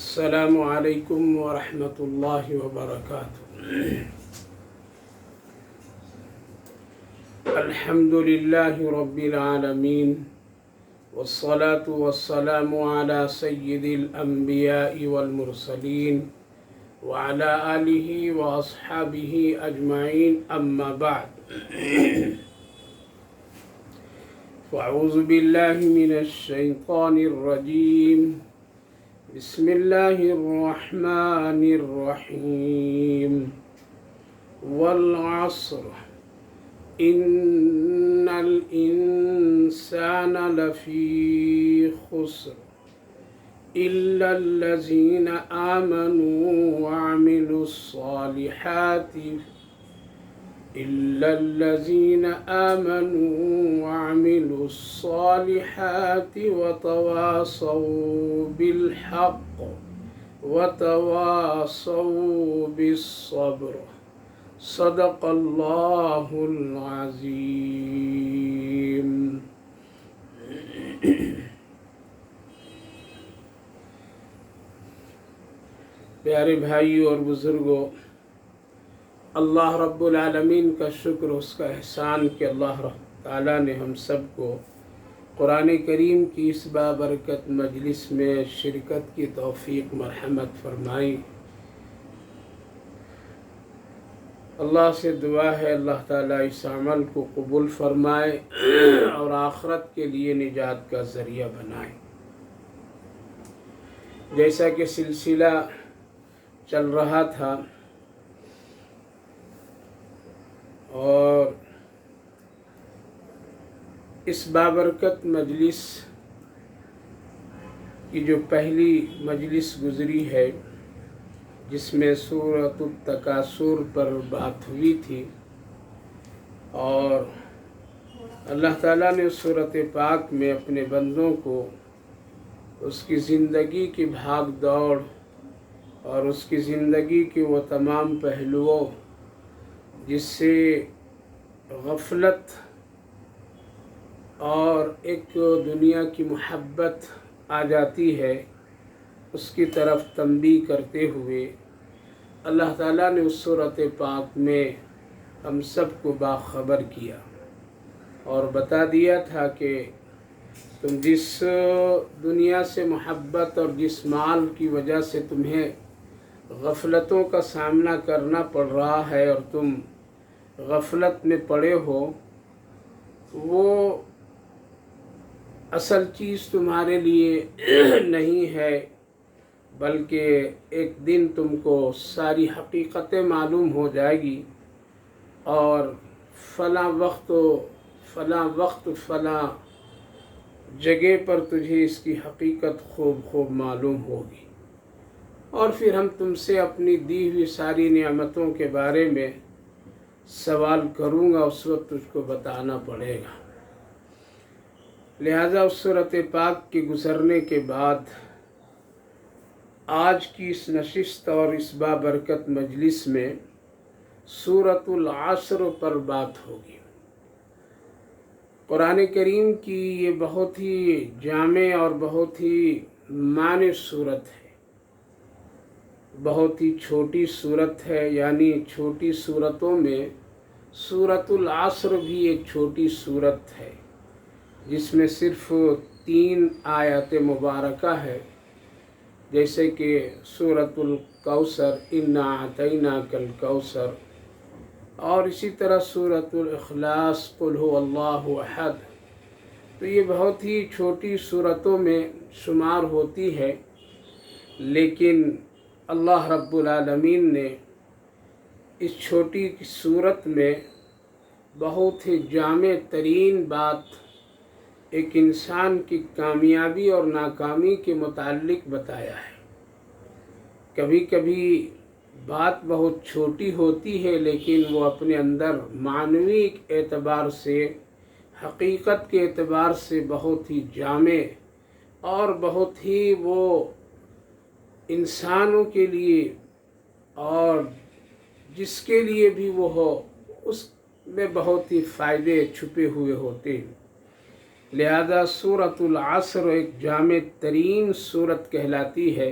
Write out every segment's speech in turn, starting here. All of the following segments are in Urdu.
السلام علیکم ورحمۃ اللہ وبرکاتہ۔ الحمد للہ رب العالمین والصلاة والسلام علی سید الانبیاء والمرسلین وعلی آلہ واصحابہ اجمعین، اما بعد فاعوذ باللہ من الشیطان الرجیم، بسم اللہ الرحمن الرحیم۔ والعصر ان الانسان لفی خسر الا الذین آمنوا وعملوا الصالحات وتواصوا بالحق وتواصوا بالصبر، صدق اللہ العظیم۔ پیارے بھائیوں اور بزرگوں، اللہ رب العالمین کا شکر، اس کا احسان کہ اللہ رب تعالیٰ نے ہم سب کو قرآن کریم کی اس بابرکت مجلس میں شرکت کی توفیق مرحمت فرمائی۔ اللہ سے دعا ہے اللہ تعالیٰ اس عمل کو قبول فرمائے اور آخرت کے لیے نجات کا ذریعہ بنائے۔ جیسا کہ سلسلہ چل رہا تھا اور اس بابرکت مجلس کی جو پہلی مجلس گزری ہے، جس میں سورۃ التکاثر پر بات ہوئی تھی، اور اللہ تعالیٰ نے سورۃ پاک میں اپنے بندوں کو اس کی زندگی کی بھاگ دوڑ اور اس کی زندگی کے وہ تمام پہلوؤں جس سے غفلت اور ایک دنیا کی محبت آ جاتی ہے، اس کی طرف تنبیہ کرتے ہوئے اللہ تعالیٰ نے اس سورۃ پاک میں ہم سب کو باخبر کیا اور بتا دیا تھا کہ تم جس دنیا سے محبت اور جس مال کی وجہ سے تمہیں غفلتوں کا سامنا کرنا پڑ رہا ہے اور تم غفلت میں پڑے ہو، وہ اصل چیز تمہارے لیے نہیں ہے، بلکہ ایک دن تم کو ساری حقیقتیں معلوم ہو جائے گی، اور فلاں وقت فلاں جگہ پر تجھے اس کی حقیقت خوب معلوم ہوگی، اور پھر ہم تم سے اپنی دی ہوئی ساری نعمتوں کے بارے میں سوال کروں گا، اس وقت تجھ کو بتانا پڑے گا۔ لہذا اس سورۃ پاک کے گزرنے کے بعد آج کی اس نشست اور اس بابرکت مجلس میں سورۃ العصر پر بات ہوگی۔ قرآن کریم کی یہ بہت ہی جامع اور بہت ہی معنی صورت ہے، بہت ہی چھوٹی صورت ہے، یعنی چھوٹی صورتوں میں سورۃ العصر بھی ایک چھوٹی صورت ہے، جس میں صرف 3 آیات مبارکہ ہے، جیسے کہ سورۃ الکوثر، انا اعطیناک الکوثر، اور اسی طرح سورۃ الاخلاص، قل هو اللہ احد۔ تو یہ بہت ہی چھوٹی صورتوں میں شمار ہوتی ہے، لیکن اللہ رب العالمین نے اس چھوٹی صورت میں بہت ہی جامع ترین بات ایک انسان کی کامیابی اور ناکامی کے متعلق بتایا ہے۔ کبھی کبھی بات بہت چھوٹی ہوتی ہے، لیکن وہ اپنے اندر معنوی اعتبار سے، حقیقت کے اعتبار سے بہت ہی جامع اور بہت ہی وہ انسانوں کے لیے اور جس کے لیے بھی وہ ہو، اس میں بہت ہی فائدے چھپے ہوئے ہوتے ہیں۔ لہذا سورۃ العصر ایک جامع ترین سورت کہلاتی ہے،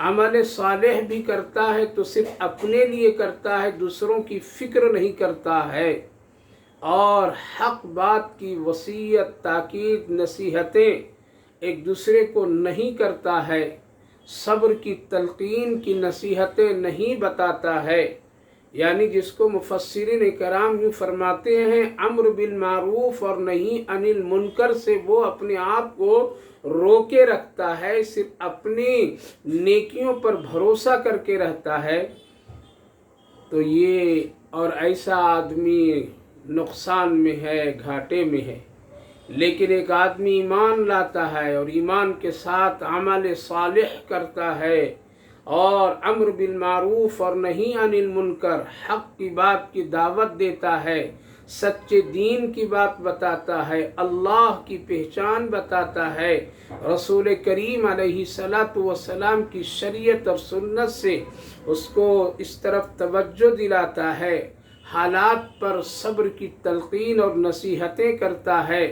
عمل صالح بھی کرتا ہے تو صرف اپنے لیے کرتا ہے، دوسروں کی فکر نہیں کرتا ہے، اور حق بات کی وصیت، تاکید، نصیحتیں ایک دوسرے کو نہیں کرتا ہے، صبر کی تلقین کی نصیحتیں نہیں بتاتا ہے، یعنی جس کو مفسرین کرام یوں فرماتے ہیں امر بالمعروف اور نہی عن المنکر سے وہ اپنے آپ کو روکے رکھتا ہے، صرف اپنی نیکیوں پر بھروسہ کر کے رہتا ہے، تو یہ اور ایسا آدمی نقصان میں ہے، گھاٹے میں ہے۔ لیکن ایک آدمی ایمان لاتا ہے اور ایمان کے ساتھ عمل صالح کرتا ہے اور امر بالمعروف اور نہی عن المنکر، حق کی بات کی دعوت دیتا ہے، سچے دین کی بات بتاتا ہے، اللہ کی پہچان بتاتا ہے، رسول کریم علیہ السلام کی شریعت اور سنت سے اس کو اس طرف توجہ دلاتا ہے، حالات پر صبر کی تلقین اور نصیحتیں کرتا ہے،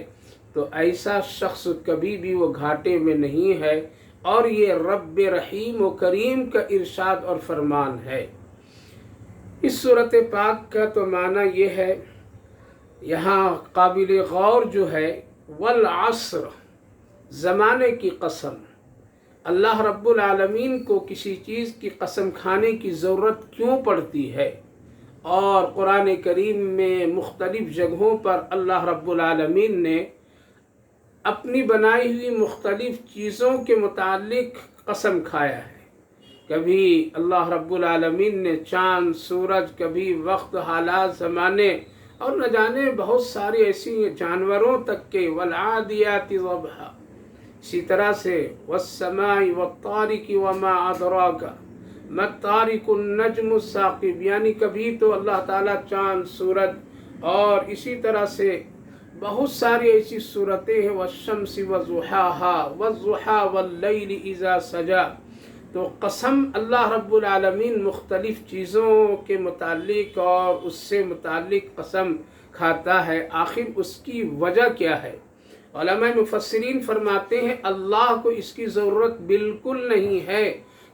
تو ایسا شخص کبھی بھی وہ گھاٹے میں نہیں ہے، اور یہ رب رحیم و کریم کا ارشاد اور فرمان ہے۔ اس صورت پاک کا تو معنی یہ ہے، یہاں قابل غور جو ہے والعصر، زمانے کی قسم۔ اللہ رب العالمین کو کسی چیز کی قسم کھانے کی ضرورت کیوں پڑتی ہے؟ اور قرآن کریم میں مختلف جگہوں پر اللہ رب العالمین نے اپنی بنائی ہوئی مختلف چیزوں کے متعلق قسم کھایا ہے۔ کبھی اللہ رب العالمین نے چاند، سورج، کبھی وقت، حالات، زمانے، اور نہ جانے بہت ساری ایسی جانوروں تک کے والعادیات ضبحا، اسی طرح سے والسماء والطارق وما ادراک ما الطارق النجم الثاقب، یعنی کبھی تو اللہ تعالیٰ چاند، سورج، اور اسی طرح سے بہت ساری ایسی صورتیں ہیں، والشمس وضحاها والضحى واللیل اذا سجا، تو قسم اللہ رب العالمین مختلف چیزوں کے متعلق اور اس سے متعلق قسم کھاتا ہے۔ آخر اس کی وجہ کیا ہے؟ علماء مفسرین فرماتے ہیں اللہ کو اس کی ضرورت بالکل نہیں ہے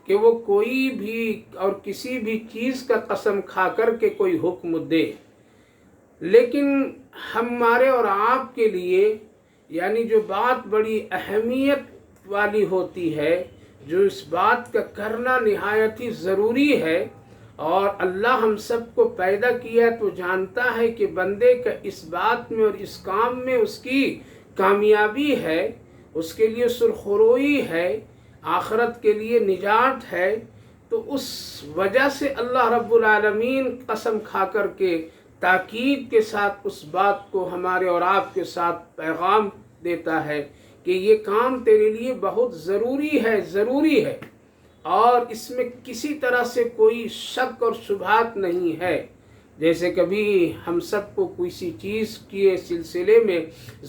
کہ وہ کوئی بھی اور کسی بھی چیز کا قسم کھا کر کے کوئی حکم دے، لیکن ہمارے اور آپ کے لیے یعنی جو بات بڑی اہمیت والی ہوتی ہے، جو اس بات کا کرنا نہایت ہی ضروری ہے، اور اللہ ہم سب کو پیدا کیا تو جانتا ہے کہ بندے کا اس بات میں اور اس کام میں اس کی کامیابی ہے، اس کے لیے سرخروئی ہے، آخرت کے لیے نجات ہے، تو اس وجہ سے اللہ رب العالمین قسم کھا کر کے تاکید کے ساتھ اس بات کو ہمارے اور آپ کے ساتھ پیغام دیتا ہے کہ یہ کام تیرے لیے بہت ضروری ہے، اور اس میں کسی طرح سے کوئی شک اور شبہات نہیں ہے۔ جیسے کبھی ہم سب کو کسی چیز کے سلسلے میں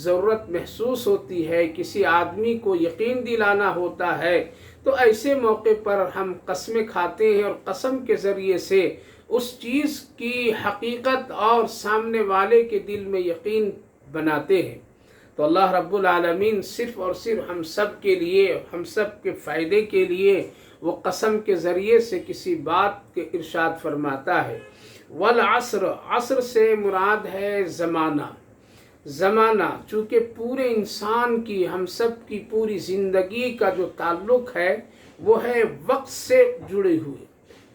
ضرورت محسوس ہوتی ہے، کسی آدمی کو یقین دلانا ہوتا ہے، تو ایسے موقع پر ہم قسمیں کھاتے ہیں اور قسم کے ذریعے سے اس چیز کی حقیقت اور سامنے والے کے دل میں یقین بناتے ہیں۔ تو اللہ رب العالمین صرف اور صرف ہم سب کے لیے، ہم سب کے فائدے کے لیے وہ قسم کے ذریعے سے کسی بات کے ارشاد فرماتا ہے۔ والعصر، عصر سے مراد ہے زمانہ، چونکہ پورے انسان کی، ہم سب کی پوری زندگی کا جو تعلق ہے وہ ہے وقت سے جڑے ہوئے،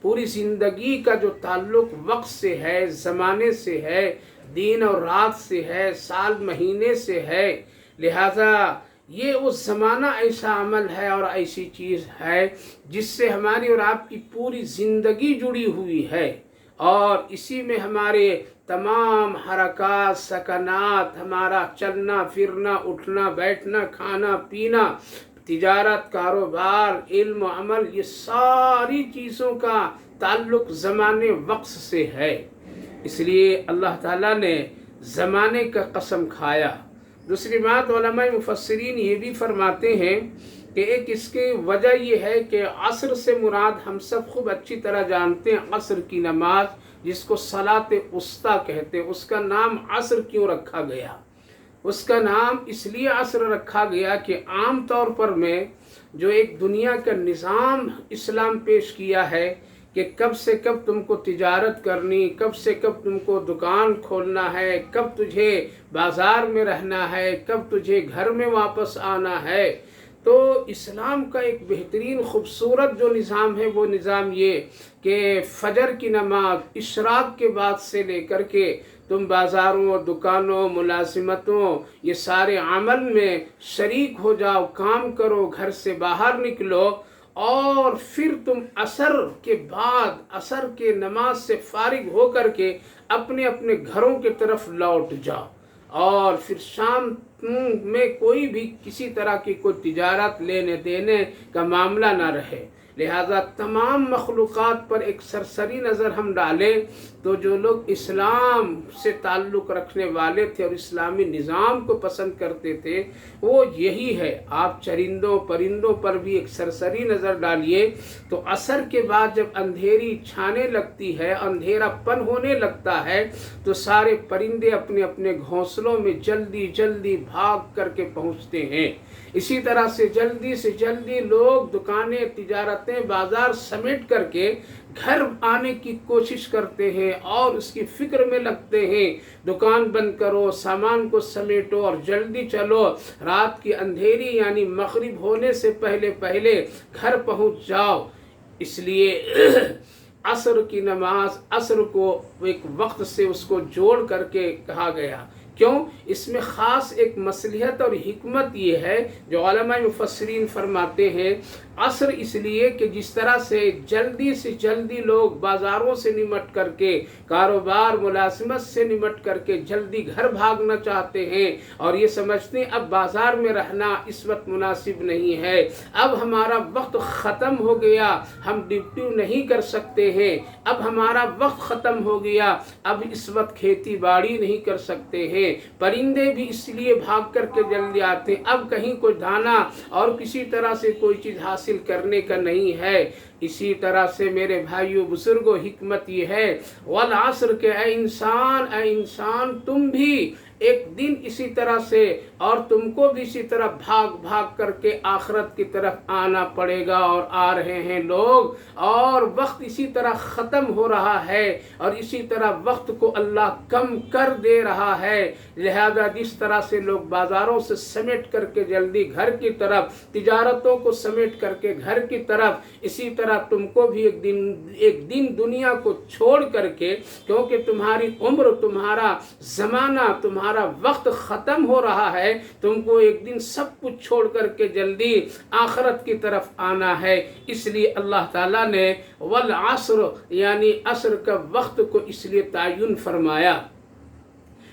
پوری زندگی کا جو تعلق وقت سے ہے، زمانے سے ہے، دن اور رات سے ہے، سال مہینے سے ہے، لہذا یہ وہ زمانہ ایسا عمل ہے اور ایسی چیز ہے جس سے ہماری اور آپ کی پوری زندگی جڑی ہوئی ہے، اور اسی میں ہمارے تمام حرکات، سکنات، ہمارا چلنا پھرنا، اٹھنا بیٹھنا، کھانا پینا، تجارت، کاروبار، علم و عمل، یہ ساری چیزوں کا تعلق زمانے وقت سے ہے۔ اس لیے اللہ تعالیٰ نے زمانے کا قسم کھایا۔ دوسری بات علماء مفسرین یہ بھی فرماتے ہیں کہ ایک اس کی وجہ یہ ہے کہ عصر سے مراد ہم سب خوب اچھی طرح جانتے ہیں عصر کی نماز، جس کو صلاۃ وسطیٰ کہتے ہیں، اس کا نام عصر کیوں رکھا گیا؟ اس کا نام اس لیے عصر رکھا گیا کہ عام طور پر میں جو ایک دنیا کا نظام اسلام پیش کیا ہے کہ کب سے کب تم کو تجارت کرنی، کب سے کب تم کو دکان کھولنا ہے، کب تجھے بازار میں رہنا ہے، کب تجھے گھر میں واپس آنا ہے، تو اسلام کا ایک بہترین خوبصورت جو نظام ہے وہ نظام یہ کہ فجر کی نماز اشراق کے بعد سے لے کر کے تم بازاروں، دکانوں، ملازمتوں، یہ سارے عمل میں شریک ہو جاؤ، کام کرو، گھر سے باہر نکلو، اور پھر تم عصر کے بعد عصر کے نماز سے فارغ ہو کر کے اپنے اپنے گھروں کی طرف لوٹ جاؤ، اور پھر شام میں کوئی بھی کسی طرح کی کوئی تجارت لینے دینے کا معاملہ نہ رہے۔ لہذا تمام مخلوقات پر ایک سرسری نظر ہم ڈالیں تو جو لوگ اسلام سے تعلق رکھنے والے تھے اور اسلامی نظام کو پسند کرتے تھے وہ یہی ہے۔ آپ چرندوں پرندوں پر بھی ایک سرسری نظر ڈالیے تو عصر کے بعد جب اندھیری چھانے لگتی ہے، اندھیرا پن ہونے لگتا ہے، تو سارے پرندے اپنے اپنے گھونسلوں میں جلدی جلدی بھاگ کر کے پہنچتے ہیں۔ اسی طرح سے جلدی لوگ دکانیں، تجارتیں، بازار سمیٹ کر کے گھر آنے کی کوشش کرتے ہیں اور اس کی فکر میں لگتے ہیں، دکان بند کرو، سامان کو سمیٹو اور جلدی چلو، رات کی اندھیری یعنی مغرب ہونے سے پہلے گھر پہنچ جاؤ۔ اس لیے عصر کی نماز، عصر کو ایک وقت سے اس کو جوڑ کر کے کہا گیا۔ کیوں؟ اس میں خاص ایک مصلحت اور حکمت یہ ہے جو علماء مفسرین فرماتے ہیں، عصر اس لیے کہ جس طرح سے جلدی لوگ بازاروں سے نمٹ کر کے، کاروبار ملازمت سے نمٹ کر کے جلدی گھر بھاگنا چاہتے ہیں اور یہ سمجھتے ہیں اب بازار میں رہنا اس وقت مناسب نہیں ہے، اب ہمارا وقت ختم ہو گیا، ہم ڈیوٹی نہیں کر سکتے ہیں، اب ہمارا وقت ختم ہو گیا، اب اس وقت کھیتی باڑی نہیں کر سکتے ہیں۔ پرندے بھی اس لیے بھاگ کر کے جلدی آتے ہیں، اب کہیں کوئی دانا اور کسی طرح سے کوئی چیز حاصل کرنے کا نہیں ہے۔ اسی طرح سے میرے بھائیوں بزرگوں، حکمت یہ ہے والعصر کہ اے انسان تم بھی ایک دن اسی طرح سے اور تم کو بھی اسی طرح بھاگ کر کے آخرت کی طرف آنا پڑے گا، اور آ رہے ہیں لوگ، اور وقت اسی طرح ختم ہو رہا ہے اور اسی طرح وقت کو اللہ کم کر دے رہا ہے۔ لہذا جس طرح سے لوگ بازاروں سے سمیٹ کر کے جلدی گھر کی طرف، تجارتوں کو سمیٹ کر کے گھر کی طرف، اسی طرح تم کو بھی ایک دن دنیا کو چھوڑ کر کے، کیونکہ تمہاری عمر، تمہارا زمانہ، تمہارا وقت ختم ہو رہا ہے، تم کو ایک دن سب کچھ چھوڑ کر کے جلدی آخرت کی طرف آنا ہے۔ اس لیے اللہ تعالیٰ نے والعصر یعنی عصر کا وقت کو اس لیے تعین فرمایا۔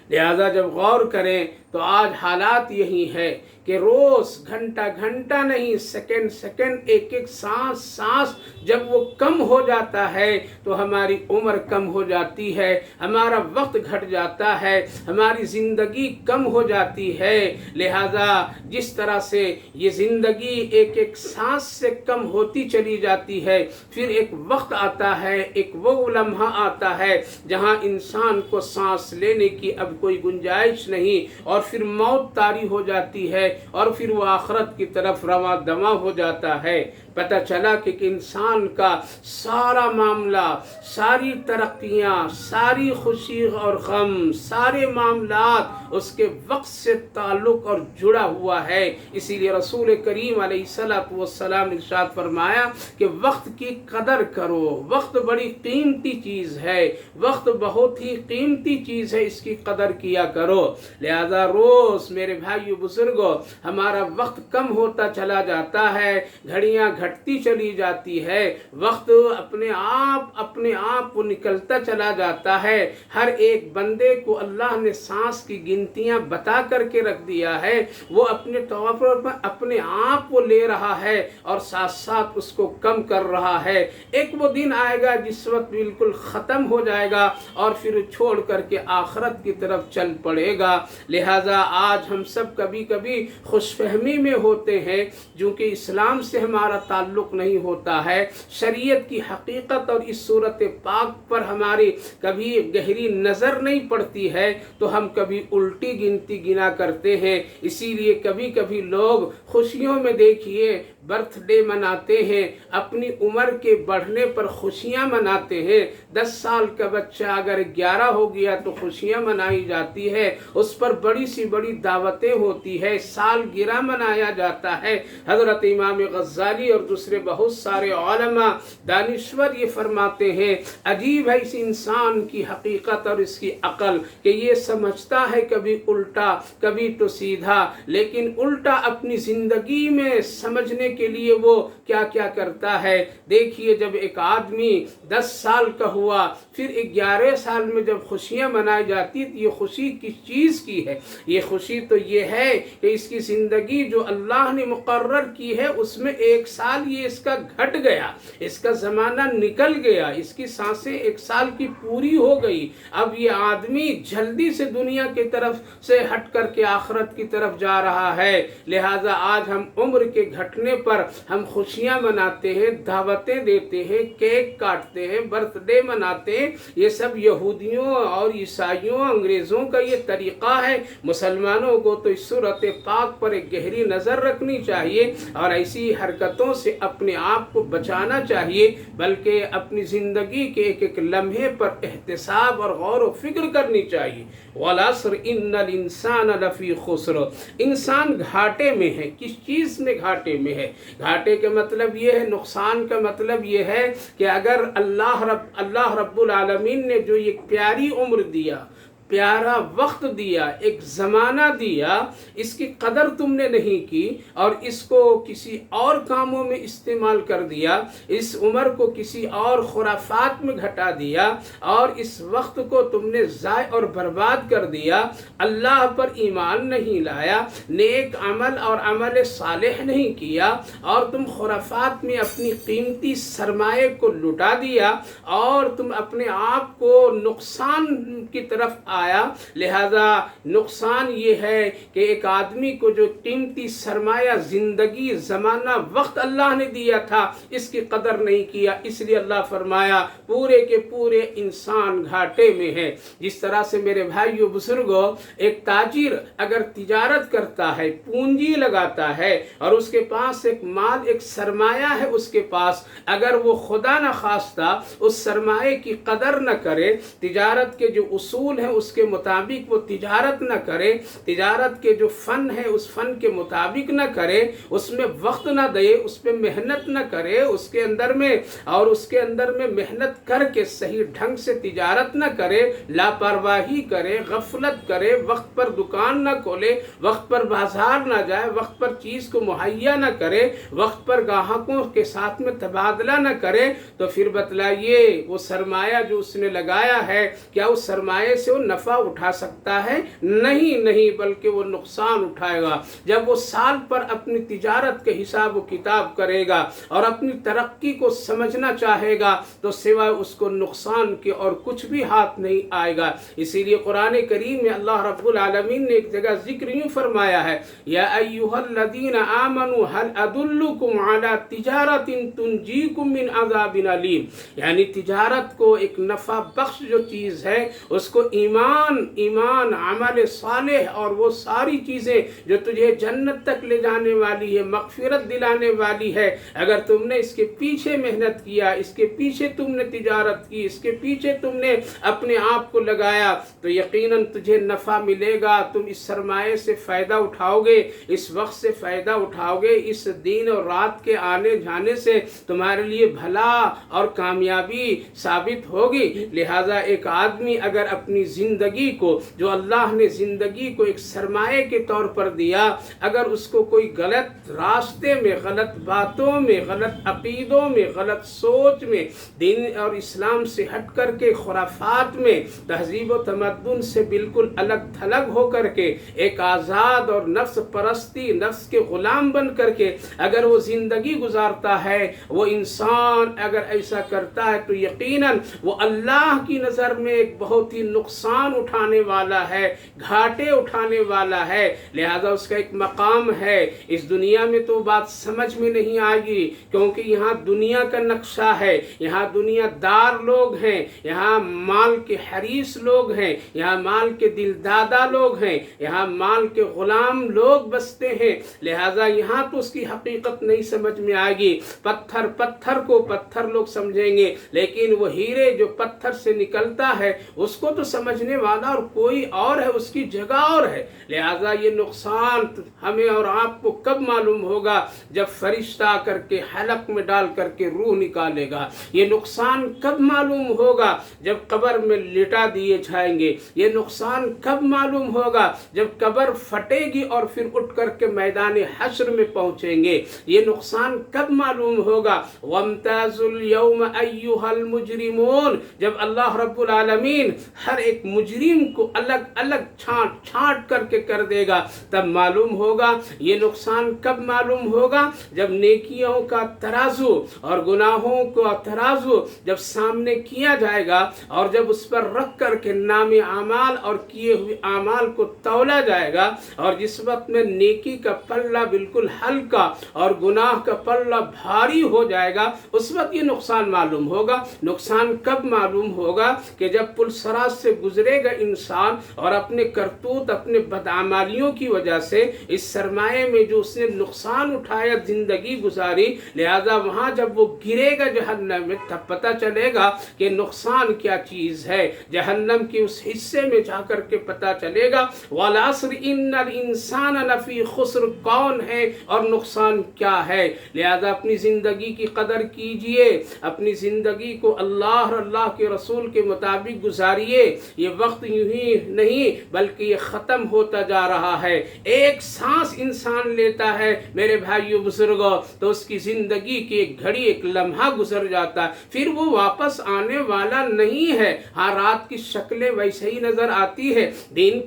لہذا جب غور کریں تو آج حالات یہی ہے کہ روز گھنٹہ نہیں، سیکنڈ ایک سانس جب وہ کم ہو جاتا ہے تو ہماری عمر کم ہو جاتی ہے، ہمارا وقت گھٹ جاتا ہے، ہماری زندگی کم ہو جاتی ہے۔ لہذا جس طرح سے یہ زندگی ایک سانس سے کم ہوتی چلی جاتی ہے، پھر ایک وقت آتا ہے، ایک وہ لمحہ آتا ہے جہاں انسان کو سانس لینے کی اب کوئی گنجائش نہیں، اور پھر موت طاری ہو جاتی ہے اور پھر وہ آخرت کی طرف رواں دواں ہو جاتا ہے۔ پتہ چلا کہ انسان کا سارا معاملہ، ساری ترقیاں، ساری خوشی اور غم، سارے معاملات اس کے وقت سے تعلق اور جڑا ہوا ہے۔ اسی لیے رسول کریم علیہ السلام نے ارشاد فرمایا کہ وقت کی قدر کرو، وقت بڑی قیمتی چیز ہے، وقت بہت ہی قیمتی چیز ہے، اس کی قدر کیا کرو۔ لہذا روز میرے بھائیو بزرگوں ہمارا وقت کم ہوتا چلا جاتا ہے، گھڑیاں گھٹتی چلی جاتی ہے، وقت اپنے آپ وہ نکلتا چلا جاتا ہے۔ ہر ایک بندے کو اللہ نے سانس کی گنتیاں بتا کر کے رکھ دیا ہے، وہ اپنے طور پر اپنے آپ کو لے رہا ہے اور ساتھ ساتھ اس کو کم کر رہا ہے۔ ایک وہ دن آئے گا جس وقت بالکل ختم ہو جائے گا اور پھر چھوڑ کر کے آخرت کی طرف چل پڑے گا۔ لہذا آج ہم سب کبھی خوش فہمی میں ہوتے ہیں، چونکہ اسلام سے ہمارا تعلق نہیں ہوتا ہے، شریعت کی حقیقت اور اس صورت پاک پر ہماری کبھی گہری نظر نہیں پڑتی ہے تو ہم کبھی الٹی گنتی گنا کرتے ہیں۔ اسی لیے کبھی کبھی لوگ خوشیوں میں دیکھیے برتھ ڈے مناتے ہیں، اپنی عمر کے بڑھنے پر خوشیاں مناتے ہیں۔ 10 سال کا بچہ اگر 11 ہو گیا تو خوشیاں منائی جاتی ہے، اس پر بڑی سی بڑی دعوتیں ہوتی ہے، سال گرہ منایا جاتا ہے۔ حضرت امام غزالی اور دوسرے بہت سارے علماء دانشور یہ فرماتے ہیں، عجیب ہے اس انسان کی حقیقت اور اس کی عقل کہ یہ سمجھتا ہے کبھی الٹا کبھی تو سیدھا، لیکن الٹا اپنی زندگی میں سمجھنے کے لیے وہ کیا کیا کرتا ہے۔ دیکھیے جب ایک آدمی 10 سال کا ہوا، پھر 11 سال میں جب خوشیاں منائی جاتی تو یہ خوشی کس چیز کی ہے؟ یہ خوشی تو یہ ہے کہ اس کی زندگی جو اللہ نے مقرر کی ہے اس میں 1 سال یہ اس کا گھٹ گیا، اس کا زمانہ نکل گیا، اس کی سانسیں 1 سال کی پوری ہو گئی۔ اب یہ آدمی جلدی سے دنیا کی طرف سے ہٹ کر کے آخرت کی طرف جا رہا ہے، لہٰذا آج ہم عمر کے گھٹنے پر ہم خوشیاں مناتے ہیں، دعوتیں دیتے ہیں، کیک کاٹتے ہیں، برتھ ڈے مناتے ہیں۔ یہ سب یہودیوں اور عیسائیوں انگریزوں کا یہ طریقہ ہے۔ مسلمانوں کو تو اس صورت پاک پر ایک گہری نظر رکھنی چاہیے اور ایسی حرکتوں سے اپنے آپ کو بچانا چاہیے، بلکہ اپنی زندگی کے ایک ایک لمحے پر احتساب اور غور و فکر کرنی چاہیے۔ وَالْعَصْرِ إِنَّ الْإِنسَانَ لَفِي خُسْرٍ، انسان گھاٹے میں ہے۔ کس چیز میں گھاٹے میں ہے؟ گھاٹے کا مطلب یہ ہے، نقصان کا مطلب یہ ہے کہ اگر اللہ رب العالمین نے جو ایک پیاری عمر دیا، پیارا وقت دیا، ایک زمانہ دیا، اس کی قدر تم نے نہیں کی اور اس کو کسی اور کاموں میں استعمال کر دیا، اس عمر کو کسی اور خرافات میں گھٹا دیا اور اس وقت کو تم نے ضائع اور برباد کر دیا، اللہ پر ایمان نہیں لایا، نیک عمل اور عمل صالح نہیں کیا اور تم خرافات میں اپنی قیمتی سرمایے کو لٹا دیا اور تم اپنے آپ کو نقصان کی طرف آیا۔ لہذا نقصان یہ ہے کہ ایک آدمی کو جو قیمتی سرمایہ زندگی زمانہ وقت اللہ نے دیا تھا اس کی قدر نہیں کیا، اس لیے اللہ فرمایا پورے کے پورے انسان گھاٹے میں ہے۔ جس طرح سے میرے بھائیو بزرگوں، ایک تاجر اگر تجارت کرتا ہے، پونجی لگاتا ہے اور اس کے پاس ایک مال، ایک سرمایہ ہے اس کے پاس، اگر وہ خدا نہ خواستہ اس سرمایہ کی قدر نہ کرے، تجارت کے جو اصول ہیں اس کے مطابق وہ تجارت نہ کرے، تجارت کے جو فن ہے اس فن کے مطابق نہ کرے، اس میں وقت نہ دے، اس پہ محنت نہ کرے، اس کے اندر میں محنت کر کے صحیح ڈھنگ سے تجارت نہ کرے، لاپرواہی کرے، غفلت کرے، وقت پر دکان نہ کھولے، وقت پر بازار نہ جائے، وقت پر چیز کو مہیا نہ کرے، وقت پر گاہکوں کے ساتھ میں تبادلہ نہ کرے، تو پھر بتلائیے وہ سرمایہ جو اس نے لگایا ہے کیا اس سرمایہ سے وہ نفع اٹھا سکتا ہے؟ نہیں، بلکہ وہ نقصان اٹھائے گا۔ جب وہ سال پر اپنی تجارت کے حساب و کتاب کرے گا اور اپنی ترقی کو سمجھنا چاہے گا تو سوائے اس کو نقصان کے اور کچھ بھی ہاتھ نہیں آئے گا۔ اسی لیے قرآن کریم میں اللہ رب العالمین نے ایک جگہ ذکر یوں فرمایا ہے، یا ایھا الذین آمنوا هل ادلکم علی تجارۃ تنجیکم من عذاب علیم، یعنی تجارت کو ایک نفع بخش جو چیز ہے اس کو ایمان، عمل صالح اور وہ ساری چیزیں جو تجھے جنت تک لے جانے والی ہے، مغفرت دلانے والی ہے، اگر تم نے اس کے پیچھے محنت کیا، اس کے پیچھے تم نے تجارت کی، اس کے پیچھے تم نے اپنے آپ کو لگایا تو یقیناً تجھے نفع ملے گا، تم اس سرمایہ سے فائدہ اٹھاؤ گے، اس وقت سے فائدہ اٹھاؤ گے، اس دن اور رات کے آنے جانے سے تمہارے لیے بھلا اور کامیابی ثابت ہوگی۔ لہٰذا ایک آدمی اگر اپنی زندگی کو جو اللہ نے زندگی کو ایک سرمایہ کے طور پر دیا، اگر اس کو کوئی غلط راستے میں، غلط باتوں میں، غلط عقیدوں میں، غلط سوچ میں، دین اور اسلام سے ہٹ کر کے خرافات میں، تہذیب و تمدن سے بالکل الگ تھلگ ہو کر کے، ایک آزاد اور نفس پرستی، نفس کے غلام بن کر کے اگر وہ زندگی گزارتا ہے، وہ انسان اگر ایسا کرتا ہے تو یقیناً وہ اللہ کی نظر میں ایک بہت ہی نقصان نقصان اٹھانے والا ہے، گھاٹے اٹھانے والا ہے، لہذا اس کا ایک مقام ہے۔ اس دنیا میں تو بات سمجھ میں نہیں آئے گی، کیونکہ یہاں دنیا کا نقشہ ہے، یہاں دنیا دار لوگ ہیں، یہاں مال کے حریص لوگ ہیں، یہاں مال کے دل دادا لوگ ہیں، یہاں مال کے غلام لوگ بستے ہیں، لہذا یہاں تو اس کی حقیقت نہیں سمجھ میں آئے گی۔ پتھر کو پتھر لوگ سمجھیں گے، لیکن وہ ہیرے جو پتھر سے نکلتا ہے اس کو تو سمجھنے والا اور کوئی اور ہے، اس کی جگہ اور ہے۔ لہذا یہ نقصان ہمیں اور آپ کو کب معلوم ہوگا؟ جب فرشتہ آ کر کے حلق میں ڈال کر کے روح نکالے گا۔ یہ نقصان کب معلوم ہوگا؟ جب قبر میں لٹا دیے جائیں گے۔ یہ نقصان کب معلوم ہوگا؟ جب قبر پھٹے گی اور پھر اٹھ کر کے میدان حشر میں پہنچیں گے۔ یہ نقصان کب معلوم ہوگا؟ وَامْتَازُوا الْيَوْمَ أَيُّهَا الْمُجْرِمُونَ، جب اللہ رب العالمین ہر ایک مجرم کو الگ الگ چھانٹ کر کے کر دے گا، تب معلوم ہوگا۔ یہ نقصان کب معلوم ہوگا؟ جب نیکیوں کا ترازو اور گناہوں کا ترازو جب سامنے کیا جائے گا اور جب اس پر رکھ کر کے نام اعمال اور کیے ہوئے اعمال کو تولا جائے گا، اور جس وقت میں نیکی کا پلہ بالکل ہلکا اور گناہ کا پلہ بھاری ہو جائے گا، اس وقت یہ نقصان معلوم ہوگا۔ نقصان کب معلوم ہوگا؟ کہ جب پل صراط سے گزرے گا انسان اور اپنے کرتوت اپنے بدعمالیوں کی وجہ سے اس سرمایے میں جو اس نے نقصان اٹھایا زندگی گزاری، لہذا وہاں جب وہ گرے گا جہنم میں تب پتہ چلے گا کہ نقصان کیا چیز ہے۔ جہنم کے اس حصے میں جا کر کے پتہ چلے گا وَالْعَصْرِ إِنَّ الْإِنسَانَ لَفِي خُسْرٍ کون ہے اور نقصان کیا ہے۔ لہذا اپنی زندگی کی قدر کیجئے، اپنی زندگی کو اللہ اور اللہ کے رسول کے مطابق گزاریے۔ یہ وقت یوں ہی نہیں بلکہ یہ ختم ہوتا جا رہا ہے۔ ایک سانس انسان لیتا ہے میرے بھائیو بزرگوں تو اس کی زندگی کی ایک گھڑی ایک لمحہ گزر جاتا ہے، پھر وہ واپس آنے والا نہیں ہے۔ ہاں رات کی شکلیں ویسے ہی نظر آتی ہے، دین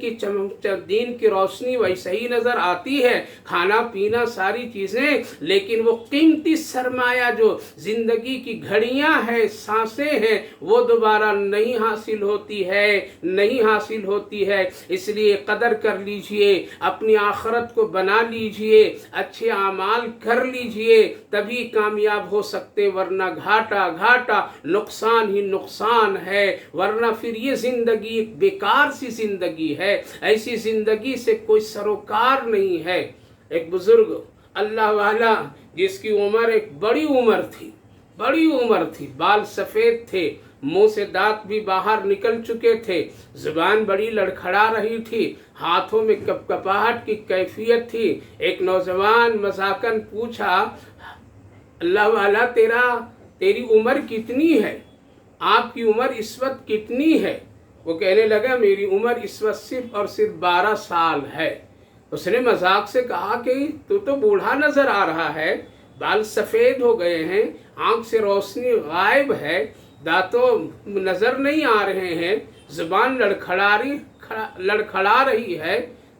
کی روشنی ویسے ہی نظر آتی ہے، کھانا پینا ساری چیزیں، لیکن وہ قیمتی سرمایہ جو زندگی کی گھڑیاں ہیں سانسیں ہیں وہ دوبارہ نہیں حاصل ہوتی ہے، نہیں حاصل ہوتی ہے۔ اس لیے قدر کر لیجئے، اپنی آخرت کو بنا لیجئے، اچھے اعمال کر لیجئے، تبھی کامیاب ہو سکتے، ورنہ گھاٹا نقصان ہی نقصان ہے، ورنہ پھر یہ زندگی ایک بیکار سی زندگی ہے، ایسی زندگی سے کوئی سروکار نہیں ہے۔ ایک بزرگ اللہ والا جس کی عمر ایک بڑی عمر تھی، بال سفید تھے، منہ سے دانت بھی باہر نکل چکے تھے، زبان بڑی لڑکھڑا رہی تھی، ہاتھوں میں کپکپاہٹ کی کیفیت تھی۔ ایک نوجوان مذاقاً پوچھا، اللہ والا تیری عمر کتنی ہے؟ آپ کی عمر اس وقت کتنی ہے؟ وہ کہنے لگا میری عمر اس وقت صرف اور صرف 12 سال ہے۔ اس نے مذاق سے کہا کہ تو بوڑھا نظر آ رہا ہے، بال سفید ہو گئے ہیں، آنکھ سے روشنی غائب ہے، دانتوں نظر نہیں آ رہے ہیں، زبان لڑکھڑا رہی ہے،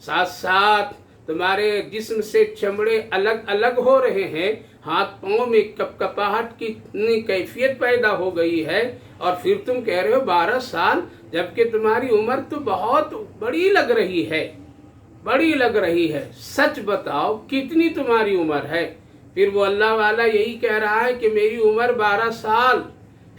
ساتھ ساتھ تمہارے جسم سے چمڑے الگ الگ ہو رہے ہیں، ہاتھ پاؤں میں کپکپاہٹ کی اتنی کیفیت پیدا ہو گئی ہے، اور پھر تم کہہ رہے ہو 12 سال، جبکہ تمہاری عمر تو بہت بڑی لگ رہی ہے، سچ بتاؤ کتنی تمہاری عمر ہے؟ پھر وہ اللہ والا یہی کہہ رہا ہے کہ میری عمر 12 سال۔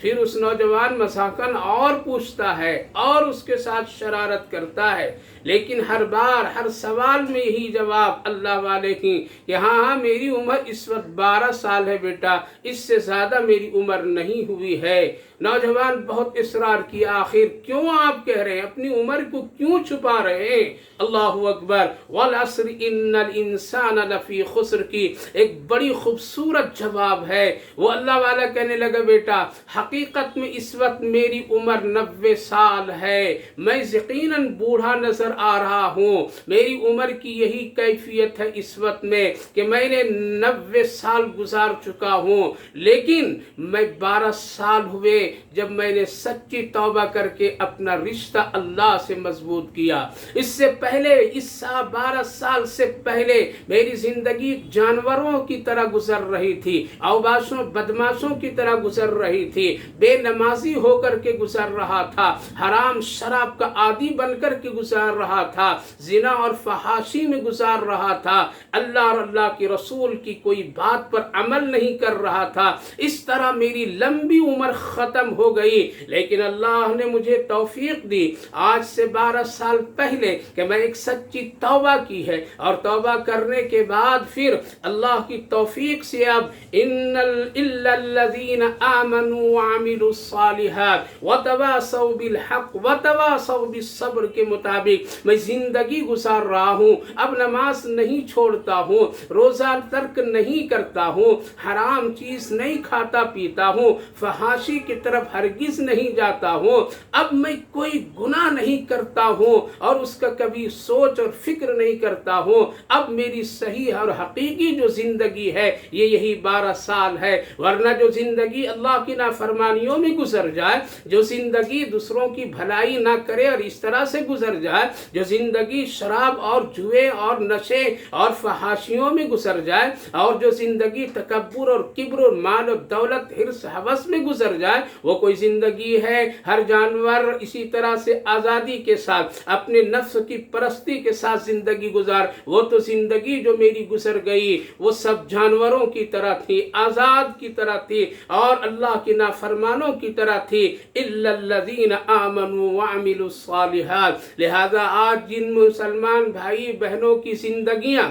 پھر اس نوجوان مذاقاً اور پوچھتا ہے اور اس کے ساتھ شرارت کرتا ہے، لیکن ہر بار ہر سوال میں یہی جواب اللہ والے کی کہ ہاں میری عمر اس وقت 12 سال ہے بیٹا، اس سے زیادہ میری عمر نہیں ہوئی ہے۔ نوجوان بہت اصرار کیا، آخر کیوں آپ کہہ رہے ہیں، اپنی عمر کو کیوں چھپا رہے ہیں؟ اللہ اکبر، وَالْعَصْرِ إِنَّ الْإِنسَانَ لَفِي خُسْرٍ کی ایک بڑی خوبصورت جواب ہے۔ وہ اللہ والا کہنے لگا بیٹا حقیقت میں اس وقت میری عمر 90 سال ہے، میں یقیناً بوڑھا نظر نظر آ رہا ہوں. میری عمر کی یہی کیفیت ہے اس وقت میں کہ میں نے 90 سال گزار چکا ہوں، لیکن میں 12 سال ہوئے جب میں نے سچی توبہ کر کے اپنا رشتہ اللہ سے مضبوط کیا. اس سے پہلے، اس 12 سال سے پہلے میری زندگی جانوروں کی طرح گزر رہی تھی، اوباشوں بدماشوں کی طرح گزر رہی تھی، بے نمازی ہو کر کے گزر رہا تھا، حرام شراب کا عادی بن کر کے گزار رہا تھا، زنا اور فحاشی میں گزار رہا تھا، اللہ اور اللہ کے رسول کی کوئی بات پر عمل نہیں کر رہا تھا. اس طرح میری لمبی عمر ختم ہو گئی. لیکن اللہ نے مجھے توفیق دی آج سے 12 سال پہلے کہ میں ایک سچی توبہ کی ہے، اور توبہ کرنے کے بعد پھر اللہ کی توفیق سے اب الا الذین آمنوا وعملوا الصالحات وتواصوا بالحق وتواصوا بالصبر کے مطابق میں زندگی گزار رہا ہوں. اب نماز نہیں چھوڑتا ہوں، روزہ ترک نہیں کرتا ہوں، حرام چیز نہیں کھاتا پیتا ہوں، فحاشی کی طرف ہرگز نہیں جاتا ہوں. اب میں کوئی گناہ نہیں کرتا ہوں اور اس کا کبھی سوچ اور فکر نہیں کرتا ہوں. اب میری صحیح اور حقیقی جو زندگی ہے یہ یہی 12 سال ہے. ورنہ جو زندگی اللہ کی نافرمانیوں میں گزر جائے، جو زندگی دوسروں کی بھلائی نہ کرے اور اس طرح سے گزر جائے، جو زندگی شراب اور جوئے اور نشے اور فحاشیوں میں گزر جائے، اور جو زندگی تکبر اور کبر اور مال و دولت حرص ہوس میں گزر جائے، وہ کوئی زندگی ہے؟ ہر جانور اسی طرح سے آزادی کے ساتھ اپنے نفس کی پرستی کے ساتھ زندگی گزار. وہ تو زندگی جو میری گزر گئی وہ سب جانوروں کی طرح تھی، آزاد کی طرح تھی اور اللہ کے نافرمانوں کی طرح تھی. الا الذین آمنوا وعملوا الصالحات. لہذا آج جن مسلمان بھائی بہنوں کی زندگیاں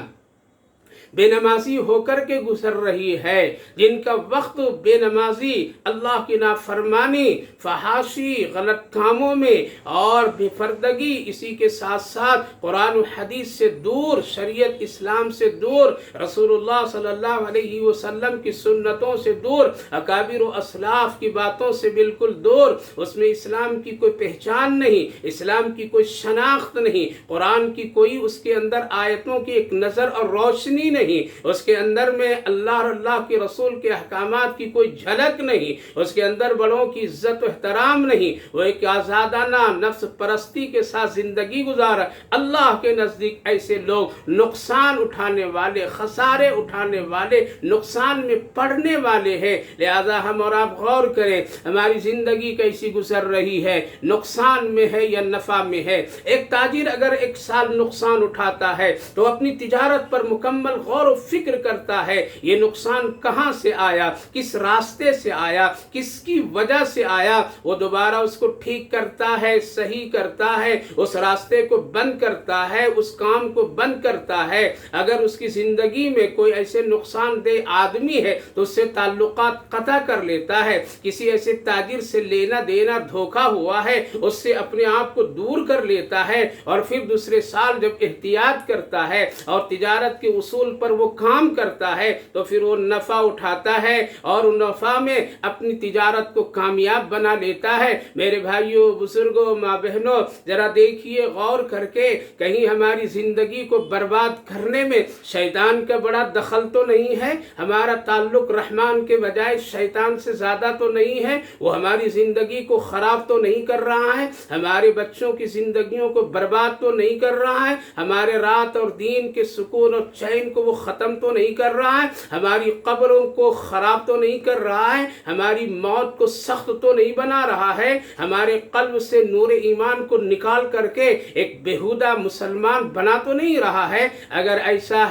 بے نمازی ہو کر کے گزر رہی ہے، جن کا وقت بے نمازی، اللہ کی نافرمانی، فحاشی، غلط کاموں میں اور بے پردگی، اسی کے ساتھ ساتھ قرآن و حدیث سے دور، شریعت اسلام سے دور، رسول اللہ صلی اللہ علیہ وسلم کی سنتوں سے دور، اکابر و اسلاف کی باتوں سے بالکل دور، اس میں اسلام کی کوئی پہچان نہیں، اسلام کی کوئی شناخت نہیں، قرآن کی کوئی اس کے اندر آیتوں کی ایک نظر اور روشنی نہیں، اس کے اندر میں اللہ اور اللہ کے رسول کے احکامات کی کوئی جھلک نہیں، اس کے اندر بڑوں کی عزت و احترام نہیں. وہ ایک آزادانہ نفس پرستی کے ساتھ زندگی گزارا. اللہ کے نزدیک ایسے لوگ نقصان اٹھانے والے، خسارے اٹھانے والے، نقصان میں پڑنے والے ہیں. لہذا ہم اور آپ غور کریں ہماری زندگی کیسی گزر رہی ہے، نقصان میں ہے یا نفع میں ہے. ایک تاجر اگر ایک سال نقصان اٹھاتا ہے تو اپنی تجارت پر مکمل غور و فکر کرتا ہے یہ نقصان کہاں سے آیا، کس راستے سے آیا، کس کی وجہ سے آیا. وہ دوبارہ اس کو ٹھیک کرتا ہے، صحیح کرتا ہے، اس راستے کو بند کرتا ہے، اس کام کو بند کرتا ہے. اگر اس کی زندگی میں کوئی ایسے نقصان دہ آدمی ہے تو اس سے تعلقات قطع کر لیتا ہے. کسی ایسے تاجر سے لینا دینا دھوکا ہوا ہے اس سے اپنے آپ کو دور کر لیتا ہے، اور پھر دوسرے سال جب احتیاط کرتا ہے اور تجارت کے اصول پر وہ کام کرتا ہے تو پھر وہ نفع اٹھاتا ہے اور ان نفع میں اپنی تجارت کو کامیاب بنا لیتا ہے. میرے بھائیوں، بزرگوں، ماں بہنوں، ذرا دیکھیے غور کر کے کہیں ہماری زندگی کو برباد کرنے میں شیطان کا بڑا دخل تو نہیں ہے؟ ہمارا تعلق رحمان کے بجائے شیطان سے زیادہ تو نہیں ہے؟ وہ ہماری زندگی کو خراب تو نہیں کر رہا ہے؟ ہمارے بچوں کی زندگیوں کو برباد تو نہیں کر رہا ہے؟ ہمارے رات اور دین کے سکون اور چین کو وہ ختم تو نہیں کر رہا ہے؟ ہماری قبروں کو خراب تو نہیں کر رہا ہے؟ ہماری موت کو سخت تو نہیں بنا رہا ہے؟ ہمارے قلب سے نور ایمان کو نکال کر کے ایک بےہودہ مسلمان بنا تو نہیں رہا ہے؟ اگر ایسا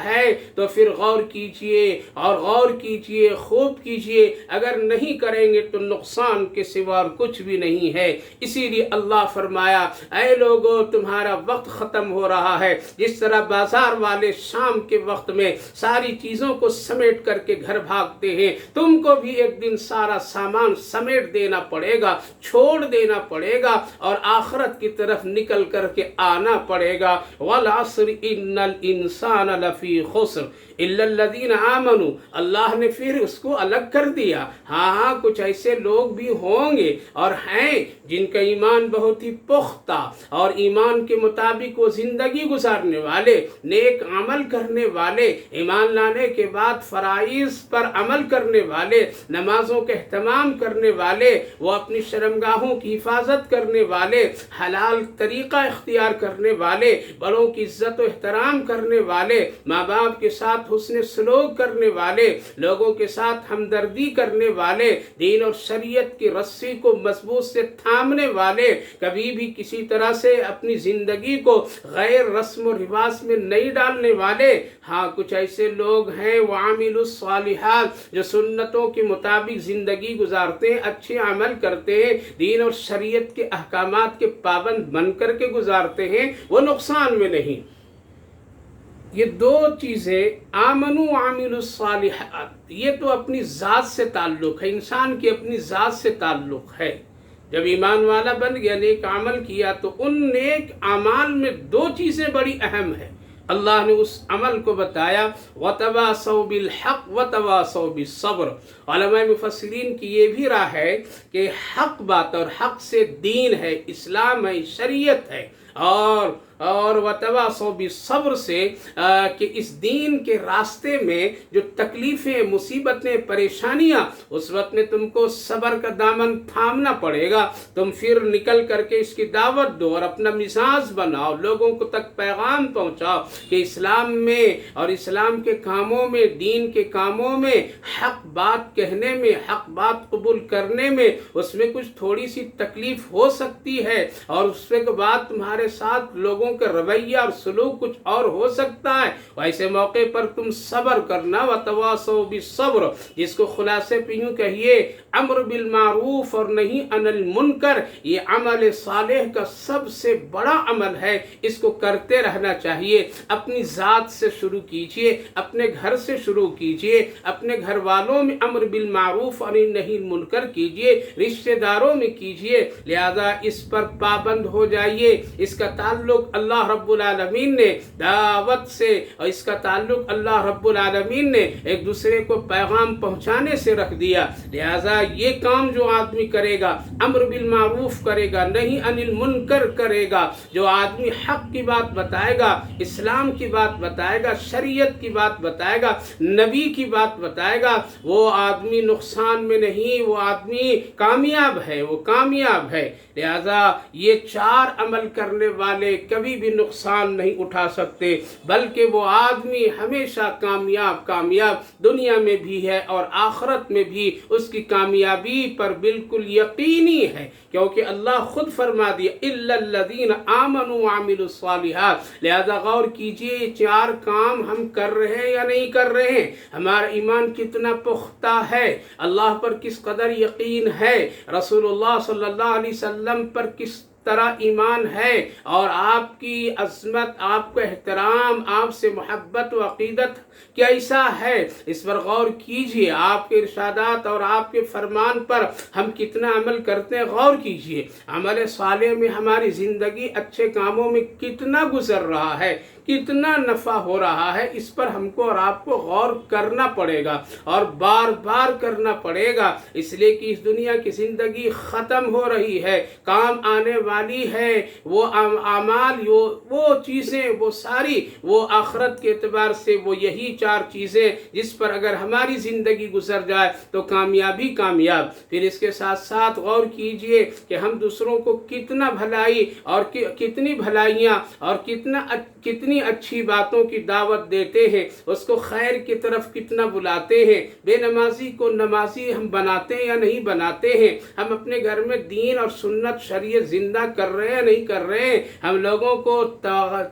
ہے تو پھر غور کیجئے اور غور کیجئے، خوب کیجئے. اگر نہیں کریں گے تو نقصان کے سوا کچھ بھی نہیں ہے. اسی لیے اللہ فرمایا اے لوگو تمہارا وقت ختم ہو رہا ہے. جس طرح بازار والے شام شام کے وقت میں ساری چیزوں کو سمیٹ کر کے گھر بھاگتے ہیں، تم کو بھی ایک دن سارا سامان سمیٹ دینا پڑے گا، چھوڑ دینا پڑے گا اور آخرت کی طرف نکل کر کے آنا پڑے گا۔ وَالْعَصْرِ إِنَّ الْإِنسَانَ لَفِي خُسْرٍ إِلَّا الَّذِينَ آمَنُوا، اللہ نے پھر اس کو الگ کر دیا۔ ہاں کچھ ایسے لوگ بھی ہوں گے اور ہیں جن کا ایمان بہت ہی پختہ اور ایمان کے مطابق وہ زندگی گزارنے والے، نیک عمل کرنے والے، ایمان لانے کے بعد فرائض پر عمل کرنے والے، نمازوں کا اہتمام کرنے والے، وہ اپنی شرمگاہوں کی حفاظت کرنے والے، حلال طریقہ اختیار کرنے والے، بڑوں کی عزت و احترام کرنے والے، ماں باپ کے ساتھ حسن سلوک کرنے والے، لوگوں کے ساتھ ہمدردی کرنے والے، دین اور شریعت کی رسی کو مضبوط سے تھامنے والے، کبھی بھی کسی طرح سے اپنی زندگی کو غیر رسم و رواج میں نہیں ڈالنے والے۔ ہاں کچھ ایسے لوگ ہیں وَعَامِلُوا الصَّالِحَاتِ، جو سنتوں کے مطابق زندگی گزارتے ہیں، اچھے عمل کرتے ہیں، دین اور شریعت کے احکامات کے پابند بن کر کے گزارتے ہیں، وہ نقصان میں نہیں۔ یہ دو چیزیں آمنوا وعملوا الصالحات، یہ تو اپنی ذات سے تعلق ہے، انسان کی اپنی ذات سے تعلق ہے۔ جب ایمان والا بن گیا، نیک عمل کیا، تو ان نیک اعمال میں دو چیزیں بڑی اہم ہیں۔ اللہ نے اس عمل کو بتایا وَتَوَاصَوْا بِالْحَقِّ وَتَوَاصَوْا بِالصَّبْرِ۔ علماء مفسرین کی یہ بھی رائے ہے کہ حق بات اور حق سے دین ہے، اسلام ہے، شریعت ہے، اور وَتَوَاصَوْا بِالصَّبْرِ سے کہ اس دین کے راستے میں جو تکلیفیں، مصیبتیں، پریشانیاں، اس وقت میں تم کو صبر کا دامن تھامنا پڑے گا۔ تم پھر نکل کر کے اس کی دعوت دو اور اپنا مزاج بناؤ، لوگوں کو تک پیغام پہنچاؤ کہ اسلام میں اور اسلام کے کاموں میں، دین کے کاموں میں، حق بات کہنے میں، حق بات قبول کرنے میں، اس میں کچھ تھوڑی سی تکلیف ہو سکتی ہے، اور اس کے بعد تمہارے ساتھ لوگوں کا رویہ اور سلوک کچھ اور ہو سکتا ہے۔ ایسے موقع پر تم صبر کرنا، وَتَوَاصَوْا بِالصَّبْرِ، جس کو خلاصے پہ یوں کہیے امر بالمعروف اور نہیں عن المنکر، یہ عمل صالح کا سب سے بڑا عمل ہے، اس کو کرتے رہنا چاہیے۔ اپنی ذات سے شروع کیجئے، اپنے گھر سے شروع کیجئے، اپنے گھر والوں میں امر بالمعروف اور نہیں منکر کیجئے، رشتہ داروں میں کیجئے، لہذا اس پر پابند ہو جائیے۔ اس کا تعلق اللہ رب العالمین نے دعوت سے، اور اس کا تعلق اللہ رب العالمین نے ایک دوسرے کو پیغام پہنچانے سے رکھ دیا۔ لہذا یہ کام جو آدمی کرے گا، امر بالمعروف کرے گا، نہیں عن المنکر کرے گا، جو آدمی حق کی بات بتائے گا، اسلام کی بات بتائے گا، شریعت کی بات بتائے گا، نبی کی بات بتائے گا، وہ آدمی نقصان میں نہیں، وہ آدمی کامیاب ہے، وہ کامیاب ہے۔ لہذا یہ چار عمل کرنے والے کبھی بھی نقصان نہیں اٹھا سکتے، بلکہ وہ آدمی ہمیشہ کامیاب دنیا میں بھی ہے اور آخرت میں بھی اس کی کامیابی پر بالکل یقینی ہے، کیونکہ اللہ خود فرما دیا إِلَّا الَّذِينَ آمَنُوا وَعَمِلُوا الصَّالِحَاتِ۔ لہذا غور کیجئے یہ چار کام ہم کر رہے ہیں یا نہیں کر رہے ہیں، ہمارا ایمان کتنا پختہ ہے، اللہ پر کس قدر یقین ہے، رسول اللہ صلی اللہ علیہ وسلم پر کس طرح ایمان ہے، اور آپ کی عظمت، آپ کا احترام، آپ سے محبت و عقیدت کیسا ہے، اس پر غور کیجئے۔ آپ کے ارشادات اور آپ کے فرمان پر ہم کتنا عمل کرتے ہیں، غور کیجئے۔ عمل صالح میں ہماری زندگی اچھے کاموں میں کتنا گزر رہا ہے، کتنا نفع ہو رہا ہے، اس پر ہم کو اور آپ کو غور کرنا پڑے گا اور بار بار کرنا پڑے گا، اس لیے کہ اس دنیا کی زندگی ختم ہو رہی ہے، کام آنے والی ہے وہ اعمال، وہ چیزیں، وہ ساری، وہ آخرت کے اعتبار سے وہ یہی چار چیزیں جس پر اگر ہماری زندگی گزر جائے تو کامیاب۔ پھر اس کے ساتھ ساتھ غور کیجئے کہ ہم دوسروں کو کتنا بھلائی اور کتنی بھلائیاں اور کتنی اچھی باتوں کی دعوت دیتے ہیں، اس کو خیر کی طرف کتنا بلاتے ہیں، بے نمازی کو نمازی ہم بناتے ہیں یا نہیں بناتے ہیں، ہم اپنے گھر میں دین اور سنت شریعت زندہ سمجھنا کر رہے ہیں نہیں کر رہے ہیں، ہم لوگوں کو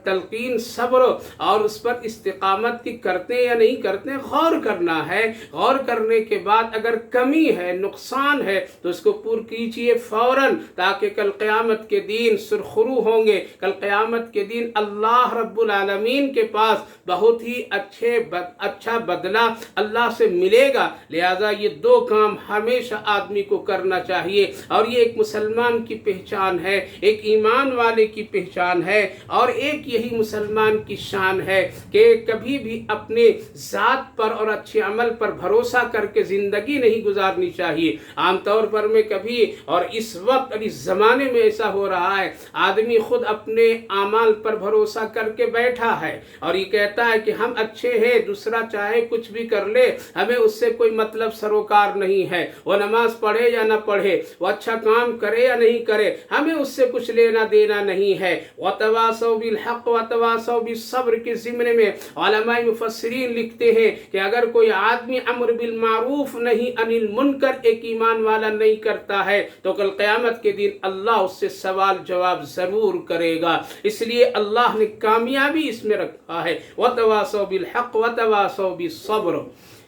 تلقین صبر اور اس پر استقامت کی کرتے ہیں یا نہیں کرتے ہیں، غور کرنا ہے۔ غور کرنے کے بعد اگر کمی ہے، نقصان ہے تو اس کو پور کیجئے فوراً، تاکہ کل قیامت کے دن سرخرو ہوں گے۔ کل قیامت کے دن اللہ رب العالمین کے پاس بہت ہی اچھا بدلہ اللہ سے ملے گا۔ لہذا یہ دو کام ہمیشہ آدمی کو کرنا چاہیے، اور یہ ایک مسلمان کی پہچان ہے، ایک ایمان والے کی پہچان ہے، اور ایک یہی مسلمان کی شان ہے کہ کبھی بھی اپنے ذات پر اور اچھے عمل پر بھروسہ کر کے زندگی نہیں گزارنی چاہیے۔ عام طور پر میں کبھی اور اس وقت اور اس زمانے میں ایسا ہو رہا ہے، آدمی خود اپنے اعمال پر بھروسہ کر کے بیٹھا ہے اور یہ کہتا ہے کہ ہم اچھے ہیں، دوسرا چاہے کچھ بھی کر لے، ہمیں اس سے کوئی مطلب سروکار نہیں ہے، وہ نماز پڑھے یا نہ پڑھے، وہ اچھا کام کرے یا نہیں کرے، ہمیں اس سے کچھ لینا دینا نہیں ہے۔ وَتَوَاصَوْا بِالْحَقِّ وَتَوَاصَوْا بِالصَّبْرِ کے ضمن میں علماء مفسرین لکھتے ہیں کہ اگر کوئی آدمی امر بالمعروف نہیں انل منکر ایک ایمان والا نہیں کرتا ہے تو کل قیامت کے دن اللہ اس سے سوال جواب ضرور کرے گا۔ اس لیے اللہ نے کامیابی اس میں رکھا ہے، وَتَوَاصَوْا بِالْحَقِّ وَتَوَاصَوْا بِالصَّبْرِ۔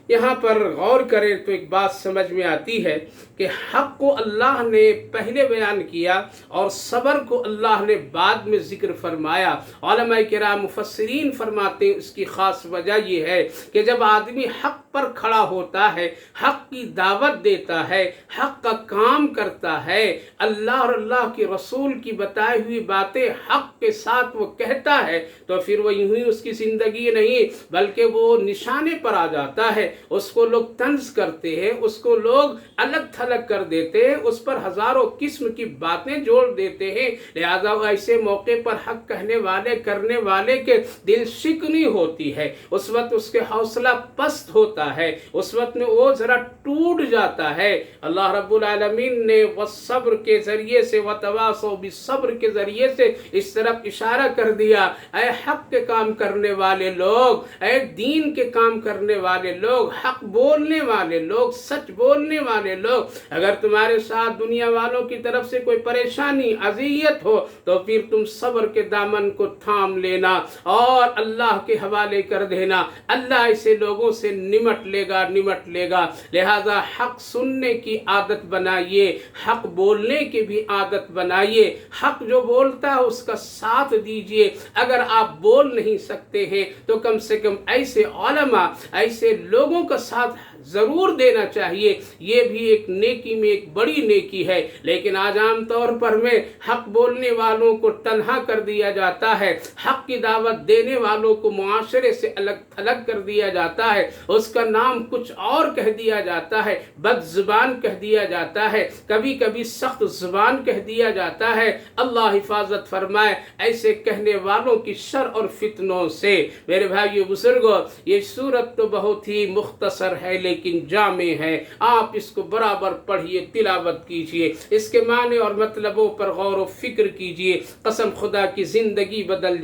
یہاں پر غور کریں تو ایک بات سمجھ میں آتی ہے کہ حق کو اللہ نے پہلے بیان کیا اور صبر کو اللہ نے بعد میں ذکر فرمایا۔ علماء کرام مفسرین فرماتے ہیں اس کی خاص وجہ یہ ہے کہ جب آدمی حق پر کھڑا ہوتا ہے، حق کی دعوت دیتا ہے، حق کا کام کرتا ہے، اللہ اور اللہ کے رسول کی بتائی ہوئی باتیں حق کے ساتھ وہ کہتا ہے، تو پھر وہ یوں ہی اس کی زندگی نہیں بلکہ وہ نشانے پر آ جاتا ہے۔ اس کو لوگ طنز کرتے ہیں، اس کو لوگ الگ تھلگ کر دیتے ہیں، اس پر ہزاروں قسم کی باتیں جوڑ دیتے ہیں۔ لہذا ایسے موقع پر حق کہنے والے کرنے والے کے دل شکنی ہوتی ہے، اس وقت اس کے حوصلہ پست ہوتا ہے، اس وقت میں وہ ذرا ٹوٹ جاتا ہے۔ اللہ رب العالمین نے والصبر کے ذریعے سے وتواصوا بالصبر کے ذریعے سے اس طرف اشارہ کر دیا، اے حق کے کام کرنے والے لوگ، اے دین کے کام کرنے والے لوگ، حق بولنے والے لوگ، سچ بولنے والے لوگ، اگر تمہارے ساتھ دنیا والوں کی طرف سے کوئی پریشانی اذیت ہو تو پھر تم صبر کے دامن کو تھام لینا اور اللہ کے حوالے کر دینا۔ اللہ ایسے لوگوں سے نمٹ لے گا۔ لہذا حق سننے کی عادت بنائیے، حق بولنے کی بھی عادت بنائیے، حق جو بولتا ہے اس کا ساتھ دیجئے۔ اگر آپ بول نہیں سکتے ہیں تو کم سے کم ایسے علماء، ایسے لوگوں کا ساتھ ضرور دینا چاہیے، یہ بھی ایک نیکی میں ایک بڑی نیکی ہے۔ لیکن آج عام طور پر میں حق بولنے والوں کو تنہا کر دیا جاتا ہے، حق کی دعوت دینے والوں کو معاشرے سے الگ تھلگ کر دیا جاتا ہے، اس کا نام کچھ اور کہہ دیا جاتا ہے، بد زبان کہہ دیا جاتا ہے، کبھی کبھی سخت زبان کہہ دیا جاتا ہے۔ اللہ حفاظت فرمائے ایسے کہنے والوں کی شر اور فتنوں سے۔ میرے بھائیو بزرگوں، یہ سورت تو بہت ہی مختصر ہے لیکن جامع ہے، آپ اس کو برابر پڑھیے، تلاوت کیجئے، اس کے معنی اور مطلبوں پر غور و فکر کیجئے، قسم خدا کی زندگی بدل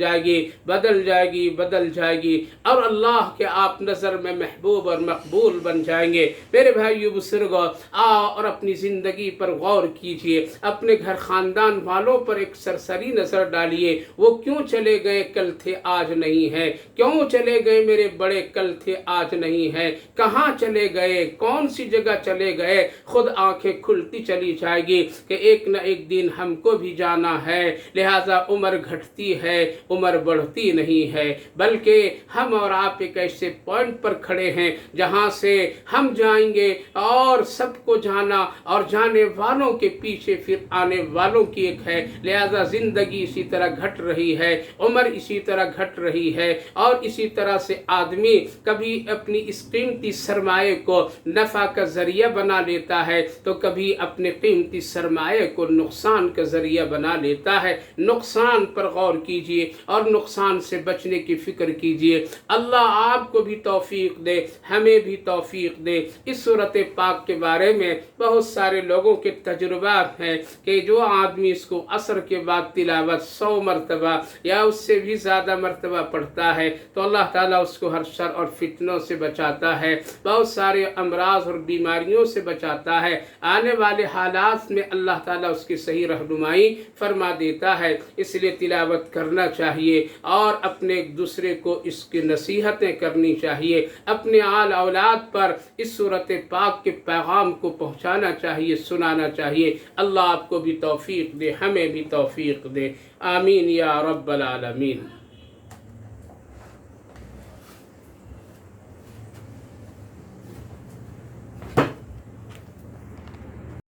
جائے گی اور اللہ کے آپ نظر میں محبوب اور مقبول بن جائیں گے۔ میرے بھائیو بزرگوں، اور اپنی زندگی پر غور کیجئے، اپنے گھر خاندان والوں پر ایک سرسری نظر ڈالیے، وہ کیوں چلے گئے کل تھے آج نہیں ہے، کیوں چلے گئے میرے بڑے کل تھے آج نہیں ہے، کہاں چلے گئے، کون سی جگہ چلے گئے، خود آنکھیں کھلتی چلی جائے گی کہ ایک نہ ایک دن ہم کو بھی جانا ہے۔ لہذا عمر گھٹتی ہے، عمر بڑھتی نہیں ہے، بلکہ ہم اور آپ ایک ایسے پوائنٹ پر کھڑے ہیں جہاں سے ہم جائیں گے، اور سب کو جانا اور جانے والوں کے پیچھے پھر آنے والوں کی ایک ہے۔ لہذا زندگی اسی طرح گھٹ رہی ہے، عمر اسی طرح گھٹ رہی ہے، اور اسی طرح سے آدمی کبھی اپنی اس قیمتی سرمایہ کو نفع کا ذریعہ بنا لیتا ہے تو کبھی اپنے قیمتی سرمایہ کو نقصان کا ذریعہ بنا لیتا ہے۔ نقصان پر غور کیجئے اور نقصان سے بچنے کی فکر کیجئے۔ اللہ آپ کو بھی توفیق دے، ہمیں بھی توفیق دے۔ اس سورت پاک کے بارے میں بہت سارے لوگوں کے تجربات ہیں کہ جو آدمی اس کو عصر کے بعد تلاوت 100 مرتبہ یا اس سے بھی زیادہ مرتبہ پڑھتا ہے تو اللہ تعالیٰ اس کو ہر شر اور فتنوں سے بچاتا ہے۔ بہت سارے امراض اور بیماریوں سے بچاتا ہے، آنے والے حالات میں اللہ تعالیٰ اس کی صحیح رہنمائی فرما دیتا ہے۔ اس لیے تلاوت کرنا چاہیے اور اپنے ایک دوسرے کو اس کی نصیحتیں کرنی چاہیے، اپنے آل اولاد پر اس سورۃ پاک کے پیغام کو پہنچانا چاہیے، سنانا چاہیے۔ اللہ آپ کو بھی توفیق دے، ہمیں بھی توفیق دے، آمین یا رب العالمین۔